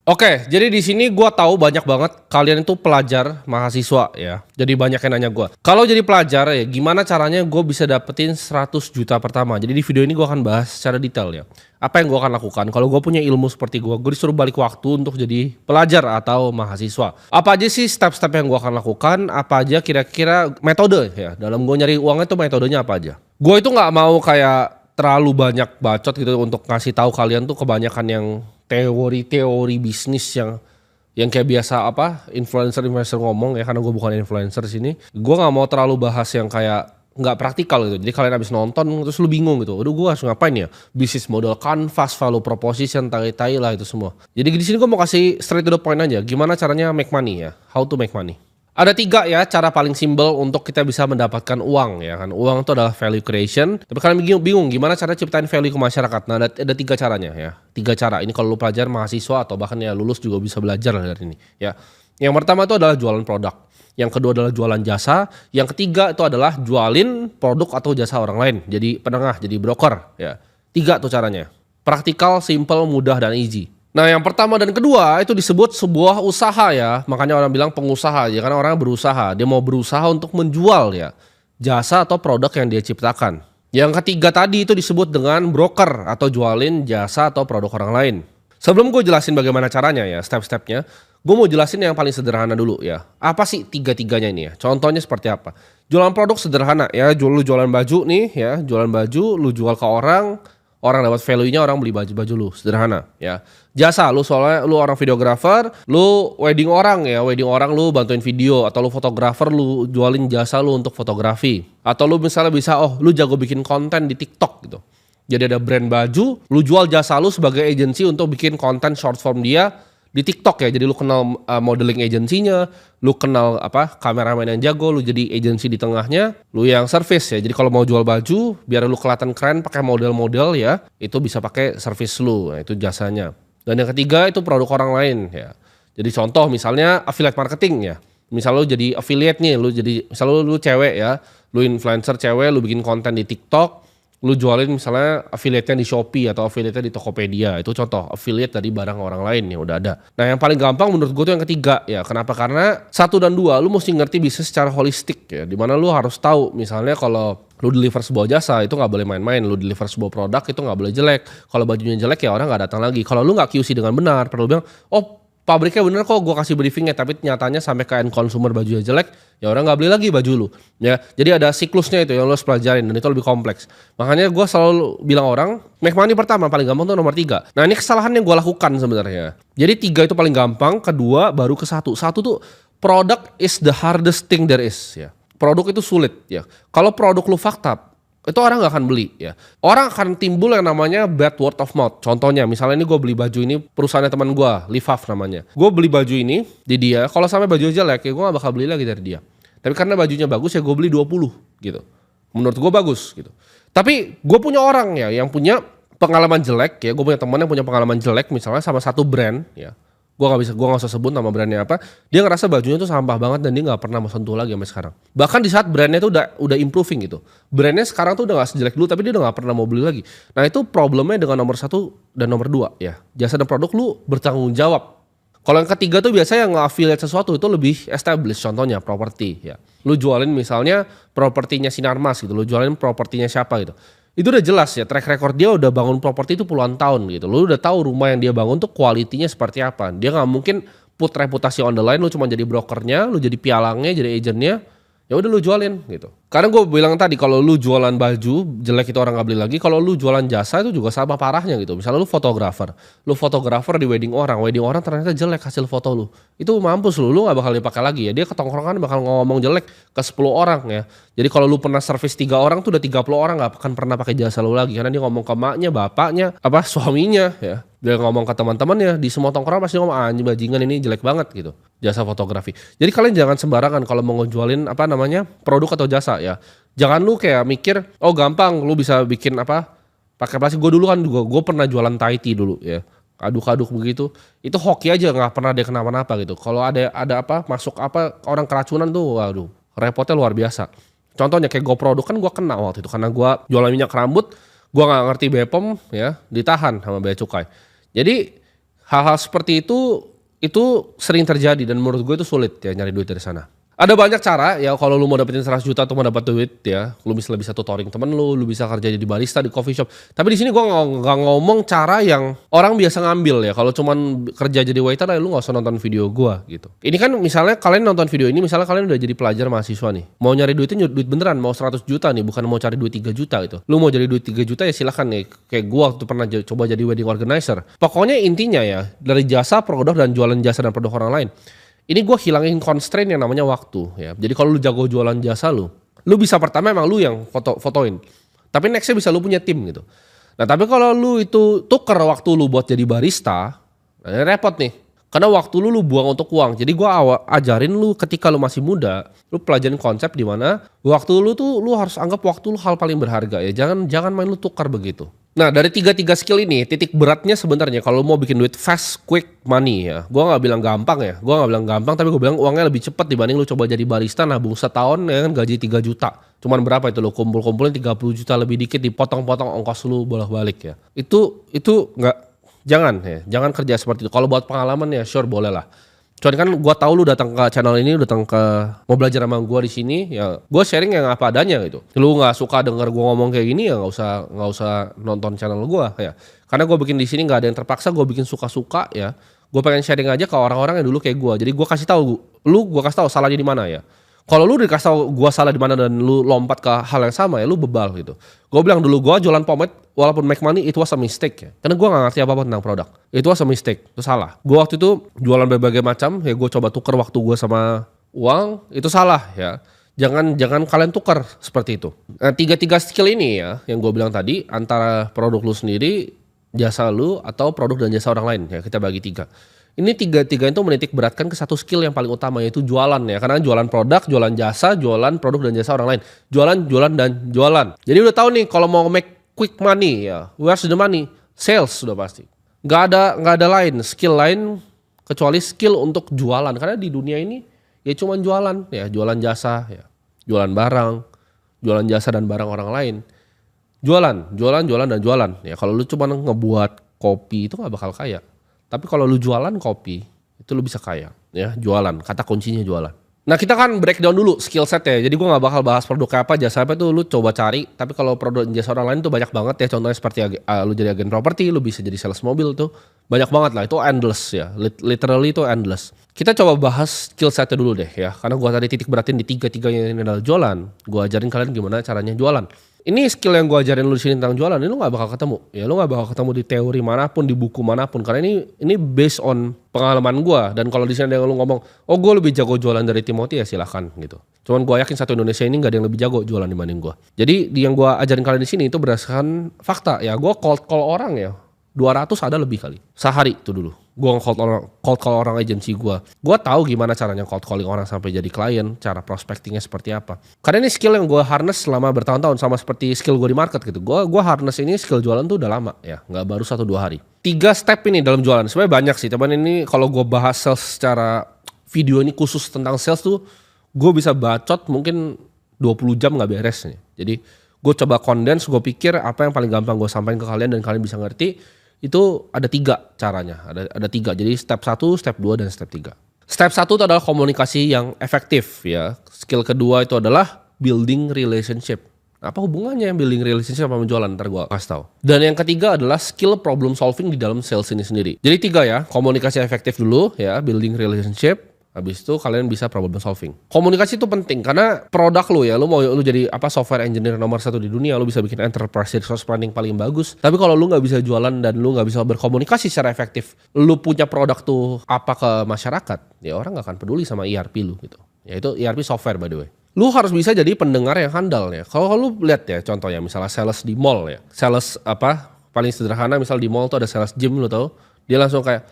Oke, jadi di sini gua tahu banyak banget kalian itu pelajar, mahasiswa ya. Jadi banyak yang nanya gua. Kalau jadi pelajar ya, gimana caranya gue bisa dapetin 100 juta pertama? Jadi di video ini gua akan bahas secara detail ya. Apa yang gua akan lakukan kalau gue punya ilmu seperti gue disuruh balik waktu untuk jadi pelajar atau mahasiswa. Apa aja sih step-step yang gua akan lakukan? Apa aja kira-kira metode ya dalam gue nyari uangnya itu metodenya apa aja? Gue itu nggak mau kayak terlalu banyak bacot gitu untuk ngasih tahu kalian tuh kebanyakan yang teori-teori bisnis yang kayak biasa apa influencer ngomong ya, karena gue bukan influencer di sini. Gue nggak mau terlalu bahas yang kayak nggak praktikal gitu. Jadi kalian habis nonton terus lu bingung gitu. Aduh, gue harus ngapain ya? Bisnis model canvas, value proposition, tai-tai lah itu semua. Jadi di sini gue mau kasih straight to the point aja. Gimana caranya make money ya? How to make money? Ada 3 ya cara paling simpel untuk kita bisa mendapatkan uang ya kan. Uang itu adalah value creation. Tapi kalian bingung gimana cara ciptain value ke masyarakat. Nah ada 3 caranya ya. 3 cara. Ini kalau lu pelajar, mahasiswa atau bahkan ya lulus juga bisa belajar dari ini ya. Yang pertama itu adalah jualan produk. Yang kedua adalah jualan jasa. Yang ketiga itu adalah jualin produk atau jasa orang lain. Jadi penengah, jadi broker ya. 3 tuh caranya. Praktikal, simple, mudah dan easy. Nah yang pertama dan kedua itu disebut sebuah usaha ya. Makanya orang bilang pengusaha ya, karena orang berusaha. Dia mau berusaha untuk menjual ya jasa atau produk yang dia ciptakan. Yang ketiga tadi itu disebut dengan broker atau jualin jasa atau produk orang lain. Sebelum gue jelasin bagaimana caranya ya, step-stepnya, gue mau jelasin yang paling sederhana dulu ya. Apa sih 3-tiganya ini ya? Contohnya seperti apa? Jualan produk sederhana ya, lu jualan baju nih ya, jualan baju, lu jual ke orang dapat value-nya, orang beli baju lu, sederhana ya. Jasa, lu soalnya lu orang videografer, lu wedding orang lu bantuin video, atau lu fotografer, lu jualin jasa lu untuk fotografi. Atau lu misalnya bisa, lu jago bikin konten di TikTok gitu. Jadi ada brand baju, lu jual jasa lu sebagai agensi untuk bikin konten short form dia di TikTok ya. Jadi lu kenal modeling agensinya, lu kenal kameramen yang jago, lu jadi agensi di tengahnya, lu yang service ya. Jadi kalau mau jual baju biar lu kelihatan keren pakai model-model ya, itu bisa pakai service lu. Nah, itu jasanya. Dan yang ketiga itu produk orang lain ya. Jadi contoh misalnya affiliate marketing ya. Misal lu jadi affiliate nih, misal lu cewek ya, lu influencer cewek, lu bikin konten di TikTok, lu jualin misalnya affiliate-nya di Shopee atau affiliate-nya di Tokopedia. Itu contoh affiliate dari barang orang lain yang udah ada. Nah yang paling gampang menurut gue tuh yang ketiga ya. Kenapa? Karena 1 dan 2 lu mesti ngerti bisnis secara holistik ya. Dimana lu harus tahu misalnya kalau lu deliver sebuah jasa itu nggak boleh main-main. Lu deliver sebuah produk itu nggak boleh jelek. Kalau bajunya jelek ya orang nggak datang lagi. Kalau lu nggak QC dengan benar, perlu bilang, pabriknya bener kok, gue kasih briefingnya, tapi nyatanya sampai ke end consumer bajunya jelek, ya orang nggak beli lagi baju lu. Ya, jadi ada siklusnya itu yang lu harus pelajarin dan itu lebih kompleks. Makanya gue selalu bilang orang, make money pertama paling gampang tuh nomor 3. Nah ini kesalahan yang gue lakukan sebenarnya. Jadi 3 itu paling gampang, kedua baru ke 1. 1 tuh product is the hardest thing there is ya. Produk itu sulit ya. Kalau produk lu fucked up, itu orang gak akan beli ya. Orang akan timbul yang namanya bad word of mouth. Contohnya misalnya ini gue beli baju ini, perusahaannya teman gue, Livaf namanya. Gue beli baju ini di dia, kalau sampai baju jelek ya gue gak bakal beli lagi dari dia. Tapi karena bajunya bagus ya gue beli 20 gitu. Menurut gue bagus gitu. Tapi gue punya orang ya yang punya pengalaman jelek ya. Gue punya teman yang punya pengalaman jelek misalnya sama satu brand ya. Gue gak usah sebut nama brandnya apa. Dia ngerasa bajunya tuh sampah banget dan dia gak pernah mau sentuh lagi sampai sekarang. Bahkan di saat brandnya tuh udah improving gitu. Brandnya sekarang tuh udah gak sejelek dulu, tapi dia udah gak pernah mau beli lagi. Nah itu problemnya dengan nomor 1 dan nomor 2 ya. Jasa dan produk lu bertanggung jawab. Kalau yang ketiga tuh biasanya yang nge-affiliate sesuatu itu lebih established. Contohnya properti ya. Lu jualin misalnya propertinya Sinarmas gitu. Lu jualin propertinya siapa gitu. Itu udah jelas ya, track record dia udah bangun properti itu puluhan tahun gitu. Lu udah tahu rumah yang dia bangun tuh kualitinya seperti apa. Dia gak mungkin put reputasi on the line, lu cuma jadi brokernya, lu jadi pialangnya, jadi agentnya. Ya udah lu jualin gitu. Karena gue bilang tadi kalau lu jualan baju jelek itu orang nggak beli lagi. Kalau lu jualan jasa itu juga sama parahnya gitu. Misalnya lu fotografer di wedding orang ternyata jelek hasil foto lu. Itu mampus lu nggak bakal dipakai lagi ya. Dia ketongkrongan bakal ngomong jelek ke 10 orang ya. Jadi kalau lu pernah servis 3 orang tuh udah 30 orang nggak akan pernah pakai jasa lu lagi. Karena dia ngomong ke maknya, bapaknya, suaminya ya. Dia ngomong ke teman-temannya, di semua tongkrongan pasti ngomong anjing bajingan ini jelek banget gitu. Jasa fotografi. Jadi kalian jangan sembarangan kalau mau ngejualin produk atau jasa ya. Jangan lu kayak mikir, gampang lu bisa bikin pakai plastik. Gue dulu kan juga gue pernah jualan Thai tea dulu ya. Aduk-aduk begitu. Itu hoki aja nggak pernah ada kenapa-napa gitu. Kalau ada masuk orang keracunan tuh waduh, repotnya luar biasa. Contohnya kayak GoProduct kan gue kena waktu itu karena gue jualan minyak rambut, gue nggak ngerti BPOM ya, ditahan sama bea cukai. Jadi Hal-hal seperti itu sering terjadi dan menurut gue itu sulit ya nyari duit dari sana. Ada banyak cara ya kalau lu mau dapetin 100 juta atau mau dapat duit ya. Lu bisa tutoring temen lu bisa kerja jadi barista di coffee shop. Tapi di sini gua nggak ngomong cara yang orang biasa ngambil ya. Kalau cuman kerja jadi waiter ya lu nggak usah nonton video gua gitu. Ini kan misalnya kalian nonton video ini misalnya kalian udah jadi pelajar mahasiswa nih. Mau nyari duitnya duit beneran, mau 100 juta nih, bukan mau cari duit 3 juta gitu. Lu mau jadi duit 3 juta ya silakan nih. Kayak gua waktu pernah coba jadi wedding organizer. Pokoknya intinya ya dari jasa, produk dan jualan jasa dan produk orang lain. Ini gue hilangin constraint yang namanya waktu ya. Jadi kalau lu jago jualan jasa lu bisa pertama emang lu yang fotoin. Tapi nextnya bisa lu punya tim gitu. Nah tapi kalau lu itu tuker waktu lu buat jadi barista, nah ini repot nih. Karena waktu lu buang untuk uang. Jadi gue ajarin lu ketika lu masih muda, lu pelajarin konsep di mana waktu lu tuh lu harus anggap waktu lu hal paling berharga ya. Jangan main lu tukar begitu. Nah dari tiga skill ini titik beratnya sebenarnya kalau mau bikin duit fast quick money ya, gue nggak bilang gampang ya, tapi gue bilang uangnya lebih cepat dibanding lu coba jadi barista nabung setahun ya kan gaji 3 juta, cuman berapa itu lo kumpulin 30 juta lebih dikit dipotong-potong ongkos lu bolak-balik ya, itu nggak, jangan kerja seperti itu. Kalau buat pengalaman ya sure boleh lah. Cuman kan gue tahu lu datang ke channel ini, mau belajar sama gue di sini, ya gue sharing yang apa adanya gitu. Lu nggak suka denger gue ngomong kayak gini ya nggak usah nonton channel gue ya. Karena gue bikin di sini nggak ada yang terpaksa, gue bikin suka-suka ya. Gue pengen sharing aja ke orang-orang yang dulu kayak gue. Jadi gue kasih tahu salahnya di mana ya. Kalau lu dikasih tahu gue salah di mana dan lu lompat ke hal yang sama ya lu bebal gitu. Gue bilang dulu gue jualan pomade walaupun make money it was a mistake ya. Karena gue gak ngerti apa-apa tentang produk. Itu was a mistake, itu salah. Gue waktu itu jualan berbagai macam ya, gue coba tuker waktu gue sama uang, itu salah ya. Jangan kalian tukar seperti itu. Nah, tiga skill ini ya yang gue bilang tadi, antara produk lu sendiri, jasa lu atau produk dan jasa orang lain ya, kita bagi 3. Ini tiga itu menitik beratkan ke satu skill yang paling utama yaitu jualan ya. Karena jualan produk, jualan jasa, jualan produk dan jasa orang lain. Jualan. Jadi udah tahu nih kalau mau make quick money ya, where's the money? Sales sudah pasti. Gak ada lain, skill lain kecuali skill untuk jualan. Karena di dunia ini ya cuma jualan ya, jualan jasa ya, jualan barang, jualan jasa dan barang orang lain. Jualan dan jualan. Ya kalau lu cuma ngebuat kopi itu gak bakal kaya. Tapi kalau lu jualan kopi, itu lu bisa kaya ya, jualan. Kata kuncinya jualan. Nah kita kan breakdown dulu skill set ya. Jadi gue gak bakal bahas produk kayak apa, jasa apa itu lu coba cari. Tapi kalau produk jasa orang lain tuh banyak banget ya. Contohnya seperti lu jadi agen properti, lu bisa jadi sales mobil tuh. Banyak banget lah, itu endless ya. Literally itu endless. Kita coba bahas skill setnya dulu deh ya. Karena gue tadi titik beratin di tiga-tiganya ini adalah jualan. Gue ajarin kalian gimana caranya jualan. Ini skill yang gue ajarin lu di sini tentang jualan, ini lu gak bakal ketemu. Ya lu gak bakal ketemu di teori manapun, di buku manapun. Karena ini based on pengalaman gue. Dan kalau di sini ada yang lu ngomong, oh gue lebih jago jualan dari Timothy ya silahkan gitu. Cuman gue yakin satu Indonesia ini gak ada yang lebih jago jualan dibanding gue. Jadi yang gue ajarin kalian di sini itu berdasarkan fakta. Ya gue cold call orang ya, 200 ada lebih kali. Sehari itu dulu. Gue cold call orang agensi gue. Gue tahu gimana caranya cold calling orang sampai jadi klien, cara prospectingnya seperti apa. Karena ini skill yang gue harness selama bertahun-tahun, sama seperti skill gue di market gitu. Gue harness ini skill jualan tuh udah lama ya, nggak baru 1-2 hari. 3 step ini dalam jualan, sebenarnya banyak sih. Teman ini kalau gue bahas sales secara video ini khusus tentang sales tuh, gue bisa bacot mungkin 20 jam nggak beres nih. Jadi gue coba condense, gue pikir apa yang paling gampang gue sampaikan ke kalian dan kalian bisa ngerti. Itu ada 3 caranya, ada 3. Jadi step 1, step 2, dan step 3. Step 1 itu adalah komunikasi yang efektif ya. Skill kedua itu adalah building relationship. Apa hubungannya building relationship sama jualan? Ntar gue kasih tau. Dan yang ketiga adalah skill problem solving di dalam sales ini sendiri. Jadi 3 ya, komunikasi efektif dulu ya, building relationship. Habis itu kalian bisa problem solving. Komunikasi itu penting karena produk lu ya, lu jadi software engineer nomor 1 di dunia, lu bisa bikin enterprise resource planning paling bagus. Tapi kalau lu nggak bisa jualan dan lu nggak bisa berkomunikasi secara efektif, lu punya produk tuh apa ke masyarakat, ya orang nggak akan peduli sama ERP lu gitu. Ya itu ERP software by the way. Lu harus bisa jadi pendengar yang handal ya. Kalau lu lihat ya contohnya misalnya sales di mall ya, sales paling sederhana misal di mall tuh ada sales gym lu tahu, dia langsung kayak,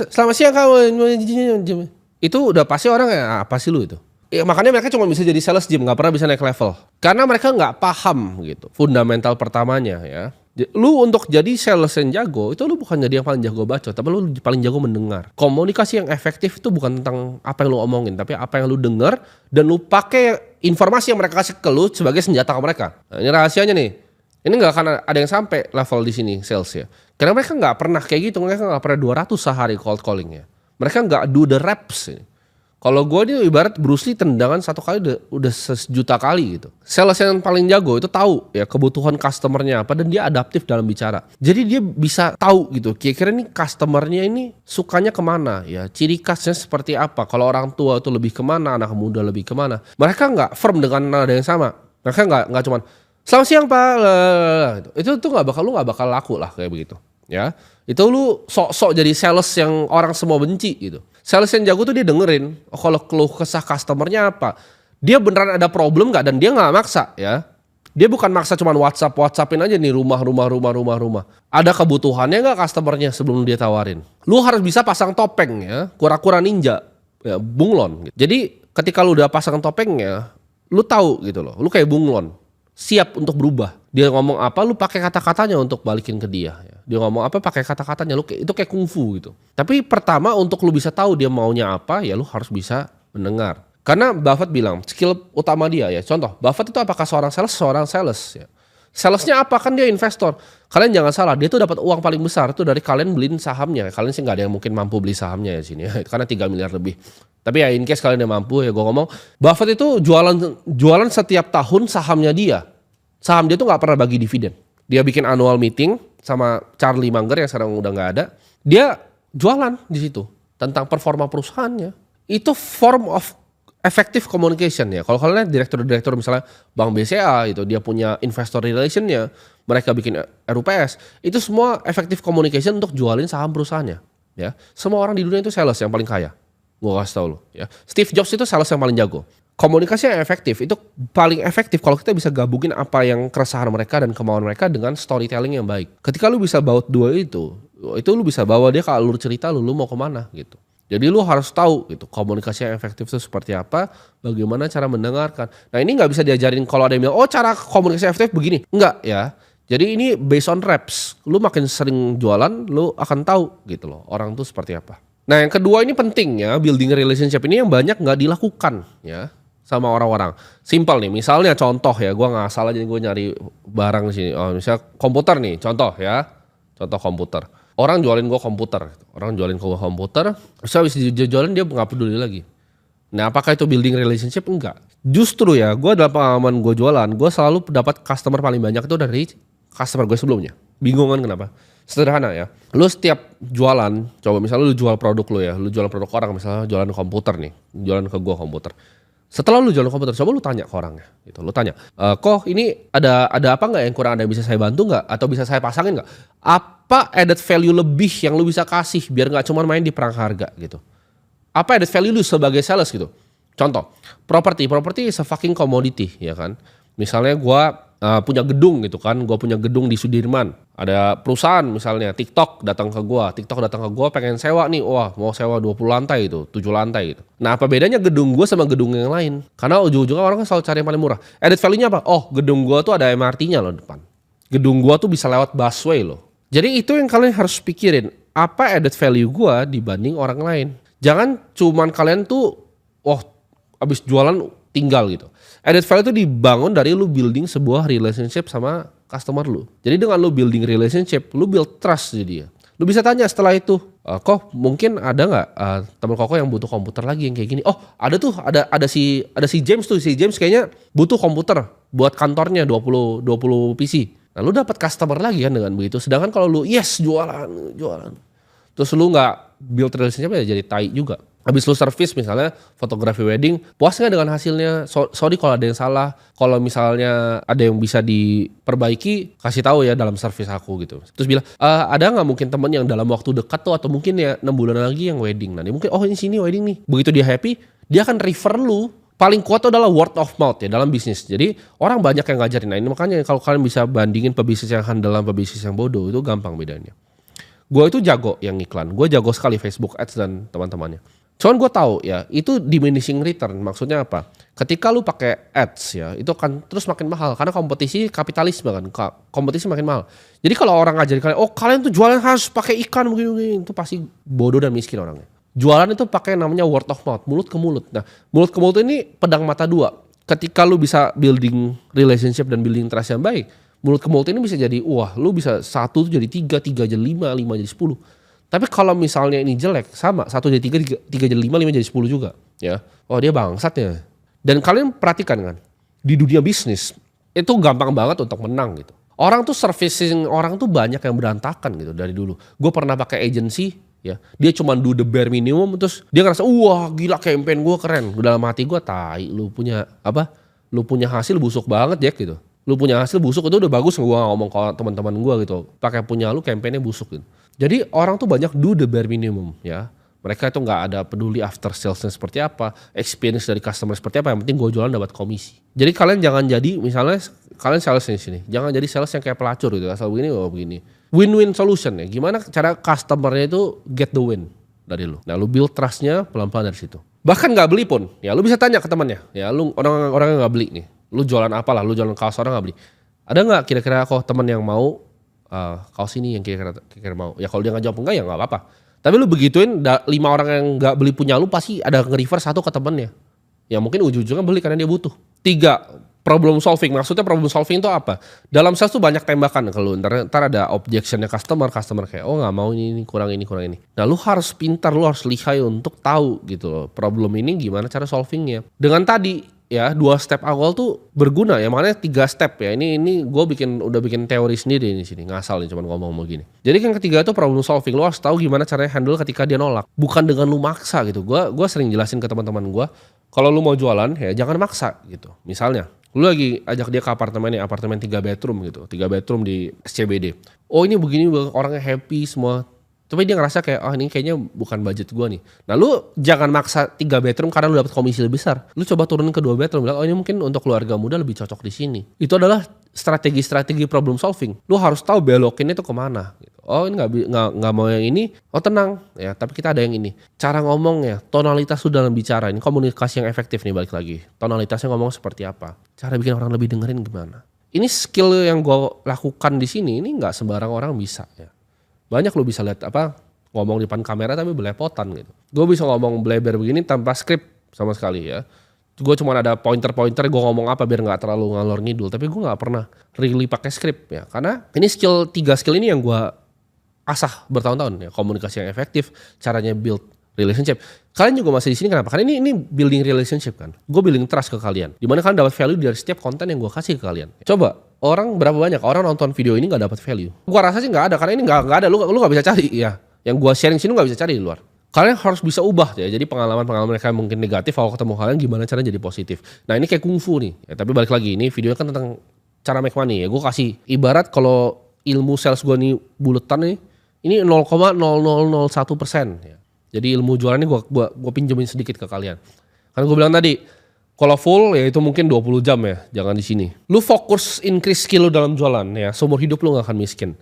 selamat siang kamu. Itu udah pasti orang ya apa sih lu itu. Ya, makanya mereka cuma bisa jadi sales gym, nggak pernah bisa naik level. Karena mereka nggak paham gitu fundamental pertamanya ya. Lu untuk jadi sales yang jago itu lu bukan jadi yang paling jago bacot, tapi lu paling jago mendengar. Komunikasi yang efektif itu bukan tentang apa yang lu omongin, tapi apa yang lu dengar dan lu pakai informasi yang mereka kasih ke lu sebagai senjata ke mereka. Nah, ini rahasianya nih. Ini nggak akan ada yang sampai level di sini sales ya. Karena mereka nggak pernah kayak gitu, mereka nggak pernah 200 sehari cold calling ya. Mereka nggak do the reps ini. Kalau gue ini ibarat Bruce Lee tendangan satu kali udah sejuta kali gitu. Sales yang paling jago itu tahu ya kebutuhan customernya apa dan dia adaptif dalam bicara. Jadi dia bisa tahu gitu kira-kira nih customernya ini sukanya kemana ya. Ciri khasnya seperti apa. Kalau orang tua itu lebih kemana, anak muda lebih kemana. Mereka nggak firm dengan nada yang sama. Mereka nggak cuman selamat siang pak. Itu tuh lu nggak bakal laku lah kayak begitu. Ya itu lu sok-sok jadi sales yang orang semua benci gitu. Sales yang jago tuh dia dengerin, kalau keluh kesah customernya apa. Dia beneran ada problem gak dan dia gak maksa ya. Dia bukan maksa cuman WhatsAppin aja nih rumah. Ada kebutuhannya gak customernya sebelum dia tawarin. Lu harus bisa pasang topeng ya, kura-kura ninja, ya, bunglon. Jadi ketika lu udah pasang topengnya, lu tahu gitu loh, lu kayak bunglon. Siap untuk berubah. Dia ngomong apa, lu pakai kata-katanya untuk balikin ke dia. Dia ngomong apa, pakai kata-katanya. Itu kayak kungfu gitu. Tapi pertama untuk lu bisa tahu dia maunya apa, ya lu harus bisa mendengar. Karena Buffett bilang skill utama dia ya. Contoh, Buffett itu apakah seorang sales ya. Salesnya apa? Kan dia investor. Kalian jangan salah, dia tuh dapat uang paling besar tuh dari kalian beliin sahamnya. Kalian sih nggak ada yang mungkin mampu beli sahamnya ya sini ya. Karena 3 miliar lebih. Tapi ya in case kalian yang mampu ya gue ngomong, Buffett itu jualan setiap tahun sahamnya dia. Saham dia tuh nggak pernah bagi dividen. Dia bikin annual meeting sama Charlie Munger yang sekarang udah nggak ada. Dia jualan di situ tentang performa perusahaannya. Itu form of effective communication ya. Kalau kalian lihat direktur misalnya Bank BCA itu dia punya investor relationnya, mereka bikin RUPS, itu semua effective communication untuk jualin saham perusahaannya. Ya, semua orang di dunia itu sales yang paling kaya. Gua kasih tau lo ya. Steve Jobs itu sales yang paling jago. Komunikasi yang efektif itu paling efektif kalau kita bisa gabungin apa yang keresahan mereka dan kemauan mereka dengan storytelling yang baik. Ketika lu bisa bawa dua itu lu bisa bawa dia ke alur cerita lu mau kemana gitu. Jadi lu harus tahu gitu komunikasi yang efektif itu seperti apa, bagaimana cara mendengarkan. Nah ini nggak bisa diajarin kalau ada yang bilang, oh cara komunikasi efektif begini. Enggak ya. Jadi ini based on reps. Lu makin sering jualan, lu akan tahu gitu loh orang tuh seperti apa. Nah yang kedua ini penting ya, building relationship ini yang banyak nggak dilakukan ya sama orang-orang. Simpel nih, misalnya contoh ya, gue nggak salah jadi gue nyari barang di sini. Oh, misalnya komputer nih, contoh ya, contoh komputer. Orang jualin gue komputer, terus habis jualin dia nggak peduli lagi. Nah apakah itu building relationship? Enggak. Justru ya, gue dalam pengalaman gue jualan, gue selalu dapat customer paling banyak itu dari customer gue sebelumnya. Bingung kan kenapa? Sederhana ya, lu setiap jualan, coba misalnya lu jual produk lu ya, lu jualan produk orang misalnya jualan komputer nih, jualan ke gua komputer. Setelah lu jualan komputer, coba lu tanya ke orangnya, gitu. Lu tanya, kok ini ada apa nggak yang kurang, ada yang bisa saya bantu nggak, atau bisa saya pasangin nggak? Apa added value lebih yang lu bisa kasih biar nggak cuma main di perang harga gitu? Apa added value lu sebagai sales gitu? Contoh, property is a fucking commodity ya kan. Misalnya gua punya gedung gitu kan, gue punya gedung di Sudirman, ada perusahaan misalnya TikTok datang ke gue pengen sewa nih, wah mau sewa 20 lantai itu, 7 lantai gitu. Nah apa bedanya gedung gue sama gedung yang lain? Karena ujung-ujungnya orang kan selalu cari yang paling murah. Added value-nya apa? Oh gedung gue tuh ada MRT-nya loh depan. Gedung gue tuh bisa lewat busway loh. Jadi itu yang kalian harus pikirin, apa added value gue dibanding orang lain. Jangan cuman kalian tuh, abis jualan tinggal gitu. Added value itu dibangun dari lu building sebuah relationship sama customer lu. Jadi dengan lu building relationship, lu build trust di dia. Lu bisa tanya setelah itu, kok mungkin ada nggak teman Koko yang butuh komputer lagi yang kayak gini? Oh ada tuh, ada si James tuh, si James kayaknya butuh komputer buat kantornya 20 PC. Nah lu dapat customer lagi kan dengan begitu. Sedangkan kalau lu jualan, terus lu nggak build relationship ya jadi tai juga. Habis lu service misalnya fotografi wedding, puas nggak dengan hasilnya? Sorry kalau ada yang salah. Kalau misalnya ada yang bisa diperbaiki, kasih tahu ya dalam service aku gitu. Terus bilang, ada nggak mungkin temen yang dalam waktu dekat tuh atau mungkin ya 6 bulan lagi yang wedding. Nah mungkin ini sini wedding nih. Begitu dia happy, dia akan refer lu. Paling kuat itu adalah word of mouth ya dalam bisnis. Jadi orang banyak yang ngajarin. Nah ini makanya kalau kalian bisa bandingin pebisnis yang handal sama pebisnis yang bodoh, itu gampang bedanya. Gue itu jago yang iklan. Gue jago sekali Facebook Ads dan teman-temannya. Cuman gue tahu ya itu diminishing return, maksudnya apa? Ketika lu pakai ads ya itu kan terus makin mahal karena kompetisi kapitalisme kan, kompetisi makin mahal. Jadi kalau orang ngajarin kalian, kalian tuh jualan harus pakai ikan begini, itu pasti bodoh dan miskin orangnya. Jualan itu pakai namanya word of mouth, mulut ke mulut. Nah mulut ke mulut ini pedang mata dua. Ketika lu bisa building relationship dan building trust yang baik, Mulut ke mulut ini bisa jadi, wah lu bisa 1 tuh jadi 3, 3 jadi 5, 5 jadi 10. Tapi kalau misalnya ini jelek, sama 1 jadi 3, 3 jadi 5, 5 jadi 10 juga. Ya, oh dia bangsat ya. Dan kalian perhatikan kan, di dunia bisnis itu gampang banget untuk menang gitu. Orang tuh servicing orang tuh banyak yang berantakan gitu dari dulu. Gue pernah pakai agency, ya dia cuma do the bare minimum, terus dia ngerasa wah gila campaign gue keren. Dalam hati gue, tai lu punya apa? Lu punya hasil busuk banget Jack gitu. Lu punya hasil busuk itu udah bagus, gue ngomong ke teman-teman gue gitu. Pakai punya lu campaignnya busuk gitu. Jadi orang tuh banyak do the bare minimum ya. Mereka itu nggak ada peduli after salesnya seperti apa, experience dari customer seperti apa, yang penting gue jualan dapat komisi. Jadi kalian jangan jadi, misalnya kalian sales di sini, jangan jadi sales yang kayak pelacur gitu, asal begini oh begini. Win-win solution ya, gimana cara customernya itu get the win dari lu. Nah lu build trustnya pelan-pelan dari situ. Bahkan nggak beli pun, ya lu bisa tanya ke temannya, ya lu orang yang nggak beli nih, lu jualan apalah, lu jualan kaos orang nggak beli. Ada nggak kira-kira kok teman yang mau kaos ini yang kira-kira mau? Ya kalau dia nggak jawab enggak ya nggak apa-apa. Tapi lu begituin 5 orang yang gak beli punya lu pasti ada nge-refer 1 ke temennya. Ya mungkin ujung-ujungnya beli karena dia butuh. 3, problem solving. Maksudnya problem solving itu apa? Dalam sales tuh banyak tembakan ke lu. Ntar ada objectionnya customer kayak oh gak mau ini kurang ini. Nah lu harus pintar, lu harus lihai untuk tahu gitu loh. Problem ini gimana cara solvingnya. Dengan tadi ya 2 step awal tuh berguna ya, makanya 3 step ya. Ini gue udah bikin teori sendiri di sini, ngasal nih cuman ngomong gini. Jadi yang ketiga tuh problem solving, lo harus tahu gimana caranya handle ketika dia nolak, bukan dengan lu maksa gitu. Gue sering jelasin ke teman-teman gue, kalau lu mau jualan ya jangan maksa gitu. Misalnya lu lagi ajak dia ke apartemen 3 bedroom gitu, 3 bedroom di SCBD. Oh ini begini orangnya happy semua. Tapi dia ngerasa kayak, oh ini kayaknya bukan budget gue nih. Nah lu jangan maksa 3 bedroom karena lu dapat komisi lebih besar. Lu coba turunin ke 2 bedroom, bilang, oh ini mungkin untuk keluarga muda lebih cocok di sini. Itu adalah strategi problem solving. Lu harus tahu belokinnya itu kemana. Oh ini nggak mau yang ini, oh tenang ya. Tapi kita ada yang ini. Cara ngomongnya, tonalitas lu dalam bicara, ini komunikasi yang efektif nih balik lagi. Tonalitasnya ngomong seperti apa? Cara bikin orang lebih dengerin gimana? Ini skill yang gue lakukan di sini, ini nggak sembarang orang bisa ya. Banyak lo bisa lihat ngomong di depan kamera tapi belepotan gitu. Gue bisa ngomong bleber begini tanpa skrip sama sekali ya. Gue cuma ada pointer-pointer gue ngomong apa biar nggak terlalu ngalor ngidul. Tapi gue nggak pernah really pakai skrip ya. Karena ini 3 skill ini yang gue asah bertahun-tahun ya. Komunikasi yang efektif, caranya build relationship. Kalian juga masih di sini kenapa? Karena ini building relationship kan. Gue building trust ke kalian. Dimana kalian dapat value dari setiap konten yang gue kasih ke kalian. Coba. Orang berapa banyak orang nonton video ini nggak dapat value? Gua rasa sih nggak ada karena ini nggak ada. Lu nggak bisa cari ya. Yang gua sharing sini nggak bisa cari di luar. Kalian harus bisa ubah ya. Jadi pengalaman mereka mungkin negatif, kalau ketemu kalian gimana caranya jadi positif. Nah ini kayak kungfu nih. Ya, tapi balik lagi ini videonya kan tentang cara make money ya. Gue kasih ibarat kalau ilmu sales gua nih buletan nih. Ini 0,0001%. Ya. Jadi ilmu jualan ini gua pinjemin sedikit ke kalian. Karena gue bilang tadi. Kalau full ya itu mungkin 20 jam ya, jangan di sini. Lu fokus increase skill lu dalam jualan ya, seumur hidup lu gak akan miskin.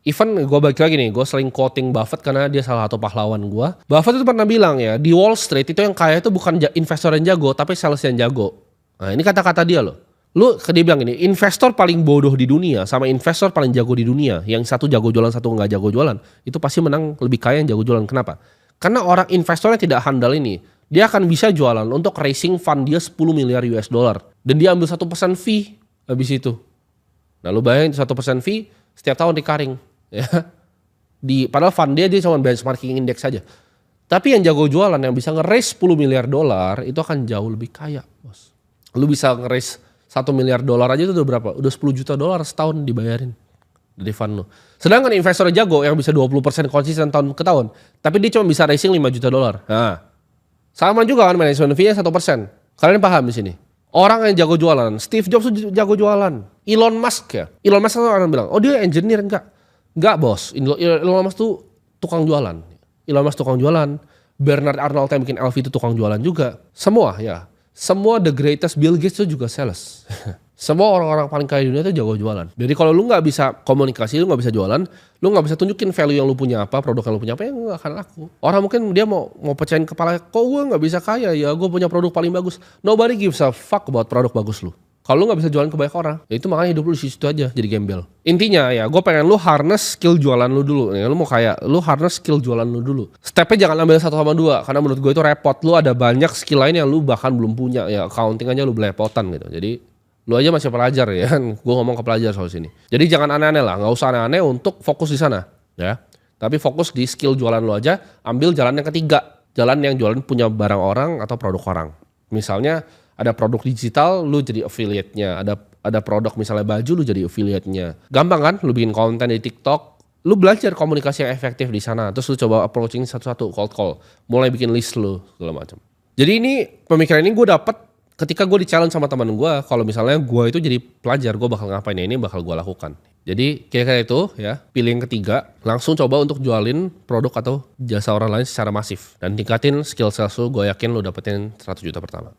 Even gue balik lagi nih, gue sering quoting Buffett karena dia salah satu pahlawan gue. Buffett itu pernah bilang ya, di Wall Street itu yang kaya itu bukan investor yang jago, tapi sales yang jago. Nah ini kata-kata dia loh. Dia bilang ini, investor paling bodoh di dunia sama investor paling jago di dunia. Yang satu jago jualan, satu gak jago jualan. Itu pasti menang lebih kaya yang jago jualan. Kenapa? Karena orang investornya tidak handal ini. Dia akan bisa jualan untuk raising fund dia 10 miliar US dollar. Dan dia ambil 1% fee habis itu. Nah lu bayangin 1% fee setiap tahun recurring. Ya. Padahal fund dia cuma benchmarking index saja. Tapi yang jago jualan yang bisa nge-raise 10 miliar dolar itu akan jauh lebih kaya bos. Lu bisa nge-raise 1 miliar dolar aja itu udah berapa? Udah 10 juta dolar setahun dibayarin dari fund lu. Sedangkan investor jago yang bisa 20% konsisten tahun ke tahun. Tapi dia cuma bisa raising 5 juta dolar. Nah. Sama juga kan management fee-nya 1%. Kalian paham di sini? Orang yang jago jualan, Steve Jobs tuh jago jualan. Elon Musk ya. Elon Musk tuh orang bilang, oh dia engineer enggak? Enggak bos, Elon Musk tuh tukang jualan. Elon Musk tukang jualan. Bernard Arnault yang bikin LV itu tukang jualan juga. Semua ya. Semua the greatest, Bill Gates itu juga sales. Semua orang-orang paling kaya di dunia itu jago jualan. Jadi kalau lu gak bisa komunikasi, lu gak bisa jualan, lu gak bisa tunjukin value yang lu punya apa, produk yang lu punya apa, ya gak akan laku. Orang mungkin dia mau pecahin kepala, kok gue gak bisa kaya ya, gue punya produk paling bagus. Nobody gives a fuck about produk bagus lu. Kalau lu gak bisa jualan ke banyak orang, ya itu makanya hidup lu di situ aja, jadi gembel. Intinya ya, gue pengen lu harness skill jualan lu dulu. Ya, lu mau kaya, lu harness skill jualan lu dulu. Stepnya jangan ambil 1 sama 2, karena menurut gue itu repot. Lu ada banyak skill lain yang lu bahkan belum punya. Ya accounting aja lu belepotan gitu. Jadi Lu aja masih pelajar ya kan, gue ngomong ke pelajar soal sini. Jadi jangan aneh-aneh lah, nggak usah aneh-aneh untuk fokus di sana ya. Tapi fokus di skill jualan lu aja, ambil jalan yang ketiga. Jalan yang jualan punya barang orang atau produk orang. Misalnya ada produk digital, lu jadi affiliate-nya. Ada produk misalnya baju, lu jadi affiliate-nya. Gampang kan, lu bikin konten di TikTok, lu belajar komunikasi yang efektif di sana. Terus lu coba approaching satu-satu, cold call. Mulai bikin list lu, segala macam. Jadi ini, pemikiran ini gue dapet ketika gue di-challenge sama teman gue. Kalau misalnya gue itu jadi pelajar, gue bakal ngapain ya, ini bakal gue lakukan. Jadi kira-kira itu ya, pilih yang ketiga, langsung coba untuk jualin produk atau jasa orang lain secara masif. Dan tingkatin skill sales lu, gue yakin lu dapetin 100 juta pertama.